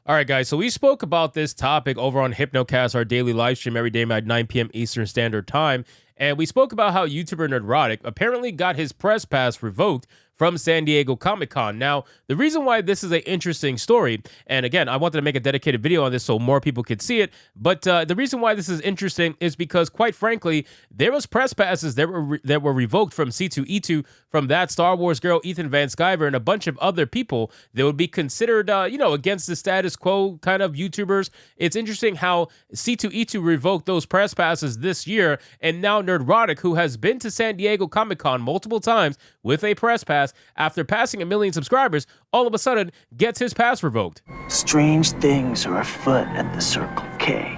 All right, guys. So we spoke about this topic over on Hypnocast, our daily live stream every day at 9 p.m. Eastern Standard Time. And we spoke about how YouTuber Nerdrotic apparently got his press pass revoked from San Diego Comic-Con. Now, the reason why this is an interesting story, and again, I wanted to make a dedicated video on this so more people could see it, but the reason why this is interesting is because, quite frankly, there was press passes that were revoked from C2E2, from that Star Wars girl, Ethan Van Sciver, and a bunch of other people that would be considered, against the status quo kind of YouTubers. It's interesting how C2E2 revoked those press passes this year, and now Nerdrotic, who has been to San Diego Comic-Con multiple times with a press pass, after passing 1 million subscribers, all of a sudden gets his pass revoked. Strange things are afoot at the Circle K.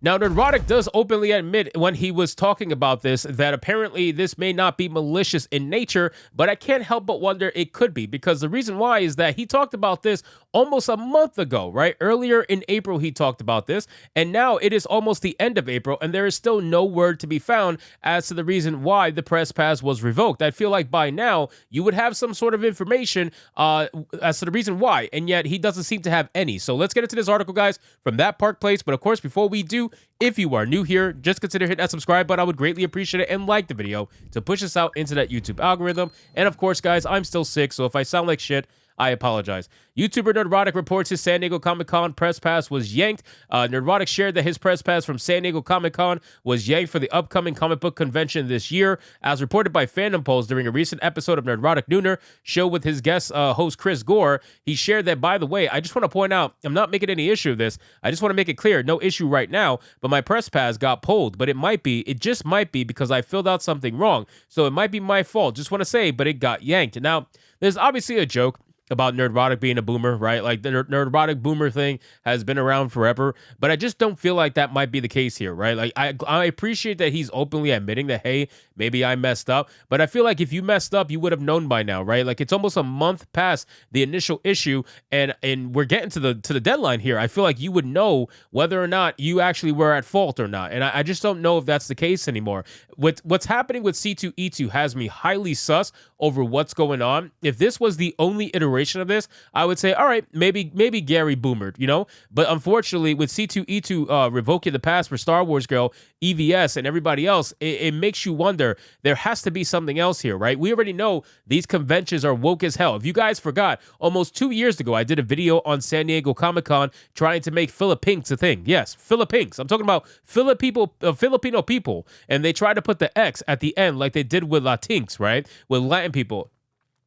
Now, Nerdrotic does openly admit when he was talking about this that apparently this may not be malicious in nature, but I can't help but wonder it could be, because the reason why is that he talked about this almost a month ago, right? Earlier in April, he talked about this, and now it is almost the end of April, and there is still no word to be found as to the reason why the press pass was revoked. I feel like by now, you would have some sort of information as to the reason why, and yet he doesn't seem to have any. So let's get into this article, guys, from that Park Place. But of course, before we do, if you are new here, just consider hitting that subscribe button. I would greatly appreciate it, and like the video to push us out into that YouTube algorithm. And of course, guys, I'm still sick, so if I sound like shit, I apologize. YouTuber Nerdrotic reports his San Diego Comic-Con press pass was yanked. Nerdrotic shared that his press pass from San Diego Comic-Con was yanked for the upcoming comic book convention this year. As reported by Fandom Polls during a recent episode of Nerdrotic Nooner show with his guest host Chris Gore, he shared that, by the way, I just want to point out, I'm not making any issue of this. I just want to make it clear, no issue right now, but my press pass got pulled. But it just might be because I filled out something wrong. So it might be my fault. Just want to say, but it got yanked. Now, there's obviously a joke about Nerdrotic being a boomer, right? Like the Nerdrotic boomer thing has been around forever, but I just don't feel like that might be the case here, right? Like I appreciate that he's openly admitting that, hey, maybe I messed up, but I feel like if you messed up, you would have known by now, right? Like it's almost a month past the initial issue, and we're getting to the deadline here. I feel like you would know whether or not you actually were at fault or not, and I just don't know if that's the case anymore. What's happening with C2E2 has me highly sus over what's going on. If this was the only iteration of this, I would say, all right, maybe Gary boomered, But unfortunately, with C2E2 revoking the pass for Star Wars Girl, EVS, and everybody else, it makes you wonder, there has to be something else here, right? We already know these conventions are woke as hell. If you guys forgot, almost 2 years ago, I did a video on San Diego Comic-Con trying to make Philippinks a thing. Yes, Philippinks. I'm talking about Filipino people, and they tried to put the X at the end like they did with Latinx, right? With Latin people.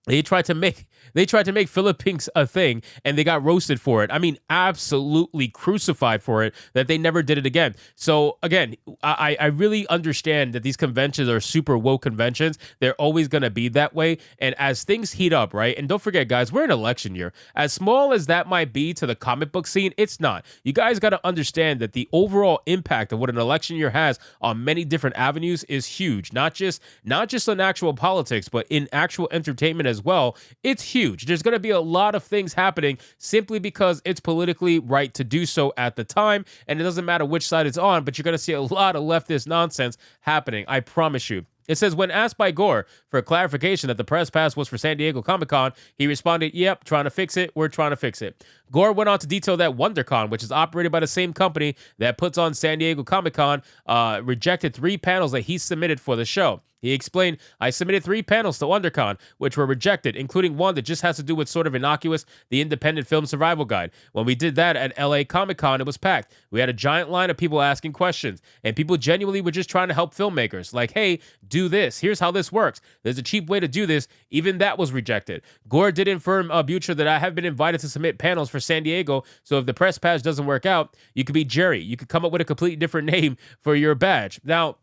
They tried to make Philippines a thing, and they got roasted for it. I mean, absolutely crucified for it, that they never did it again. So again, I really understand that these conventions are super woke conventions. They're always going to be that way. And as things heat up, right? And don't forget, guys, we're in election year. As small as that might be to the comic book scene, it's not. You guys got to understand that the overall impact of what an election year has on many different avenues is huge. Not just on actual politics, but in actual entertainment as well. It's huge. There's going to be a lot of things happening simply because it's politically right to do so at the time, and it doesn't matter which side it's on, but you're going to see a lot of leftist nonsense happening, I promise you. It says, when asked by Gore for clarification that the press pass was for San Diego Comic-Con, he responded, yep, trying to fix it. We're trying to fix it. Gore went on to detail that WonderCon, which is operated by the same company that puts on San Diego Comic-Con, rejected 3 panels that he submitted for the show. He explained, I submitted 3 panels to WonderCon, which were rejected, including one that just has to do with sort of innocuous, the independent film survival guide. When we did that at LA Comic-Con, it was packed. We had a giant line of people asking questions, and people genuinely were just trying to help filmmakers. Like, hey, do this. Here's how this works. There's a cheap way to do this. Even that was rejected. Gore did inform Butcher that I have been invited to submit panels for San Diego, so if the press pass doesn't work out, you could be Jerry. You could come up with a completely different name for your badge. Now,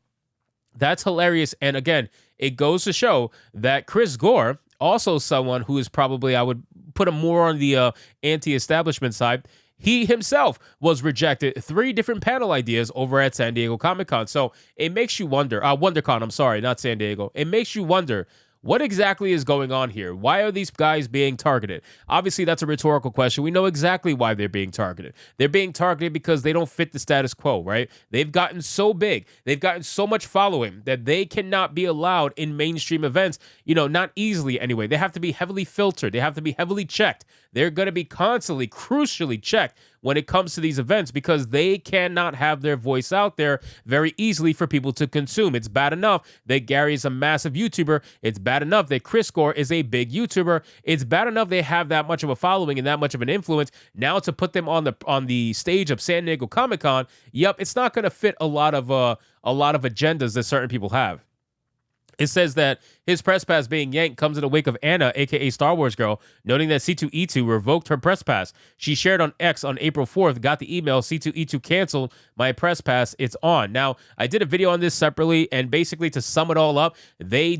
that's hilarious. And again, it goes to show that Chris Gore, also someone who is probably, I would put him more on the anti-establishment side, he himself was rejected 3 different panel ideas over at San Diego Comic-Con. So it makes you wonder, WonderCon, I'm sorry, not San Diego. It makes you wonder, What exactly is going on here? Why are these guys being targeted? Obviously, that's a rhetorical question. We know exactly why they're being targeted. They're being targeted because they don't fit the status quo, right? They've gotten so big, they've gotten so much following that they cannot be allowed in mainstream events, not easily anyway. They have to be heavily filtered, they have to be heavily checked. They're going to be constantly, crucially checked when it comes to these events because they cannot have their voice out there very easily for people to consume. It's bad enough that Gary is a massive YouTuber. It's bad enough that Chris Gore is a big YouTuber. It's bad enough they have that much of a following and that much of an influence. Now to put them on the stage of San Diego Comic-Con, it's not going to fit a lot of agendas that certain people have. It says that his press pass being yanked comes in the wake of Anna, aka Star Wars Girl, noting that C2E2 revoked her press pass. She shared on X on April 4th, got the email, C2E2 canceled my press pass, it's on. Now, I did a video on this separately, and basically to sum it all up, they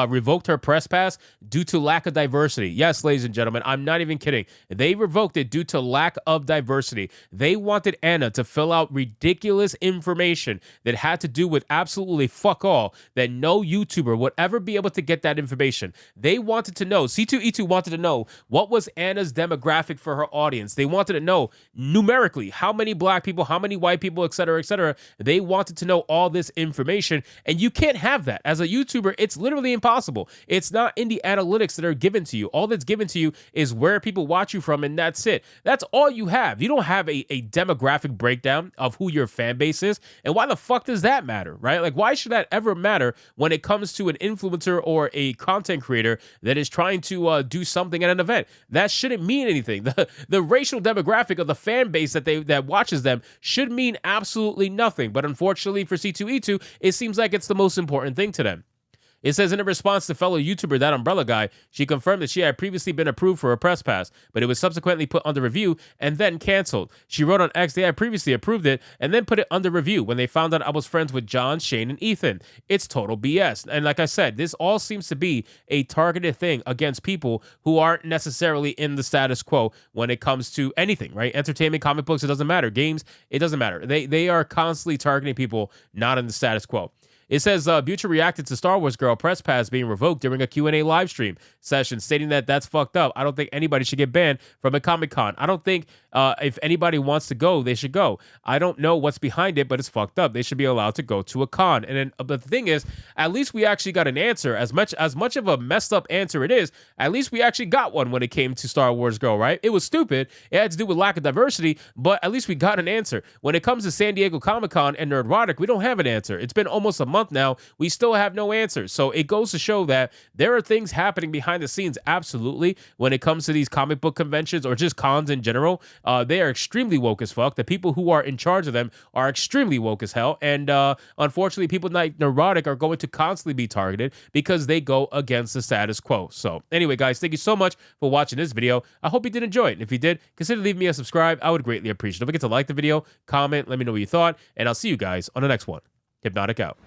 revoked her press pass due to lack of diversity. Yes, ladies and gentlemen, I'm not even kidding. They revoked it due to lack of diversity. They wanted Anna to fill out ridiculous information that had to do with absolutely fuck all, that no YouTuber would ever be able to get that information. They wanted to know, C2E2 wanted to know what was Anna's demographic for her audience. They wanted to know numerically how many black people, how many white people, etc., etc. They wanted to know all this information, and you can't have that. As a YouTuber, it's literally impossible. It's not in the analytics that are given to you. All that's given to you is where people watch you from, and that's it. That's all you have. You don't have a demographic breakdown of who your fan base is, and why the fuck does that matter, right? Like, why should that ever matter when it comes to an influencer or a content creator that is trying to do something at an event? That shouldn't mean anything. The racial demographic of the fan base that watches them should mean absolutely nothing. But unfortunately for C2E2, it seems like it's the most important thing to them. It says in a response to fellow YouTuber That Umbrella Guy, she confirmed that she had previously been approved for a press pass, but it was subsequently put under review and then canceled. She wrote on X they had previously approved it and then put it under review when they found out I was friends with John, Shane, and Ethan. It's total BS. And like I said, this all seems to be a targeted thing against people who aren't necessarily in the status quo when it comes to anything, right? Entertainment, comic books, it doesn't matter. Games, it doesn't matter. They are constantly targeting people not in the status quo. It says Butcher reacted to Star Wars Girl press pass being revoked during a Q&A live stream session, stating that that's fucked up. I don't think anybody should get banned from a Comic-Con. I don't think if anybody wants to go, they should go. I don't know what's behind it, but it's fucked up. They should be allowed to go to a con. And then, but the thing is, at least we actually got an answer. As much of a messed up answer it is, at least we actually got one when it came to Star Wars Girl, right? It was stupid. It had to do with lack of diversity, but at least we got an answer. When it comes to San Diego Comic-Con and Nerdrotic, we don't have an answer. It's been almost a month now. We still have no answers. So it goes to show that there are things happening behind the scenes, absolutely, when it comes to these comic book conventions or just cons in general. They are extremely woke as fuck. The people who are in charge of them are extremely woke as hell. And unfortunately, people like Neurotic are going to constantly be targeted because they go against the status quo. So anyway, guys, thank you so much for watching this video. I hope you did enjoy it. And if you did, consider leaving me a subscribe. I would greatly appreciate it. Don't forget to like the video, comment, let me know what you thought, and I'll see you guys on the next one. Hypnotic out.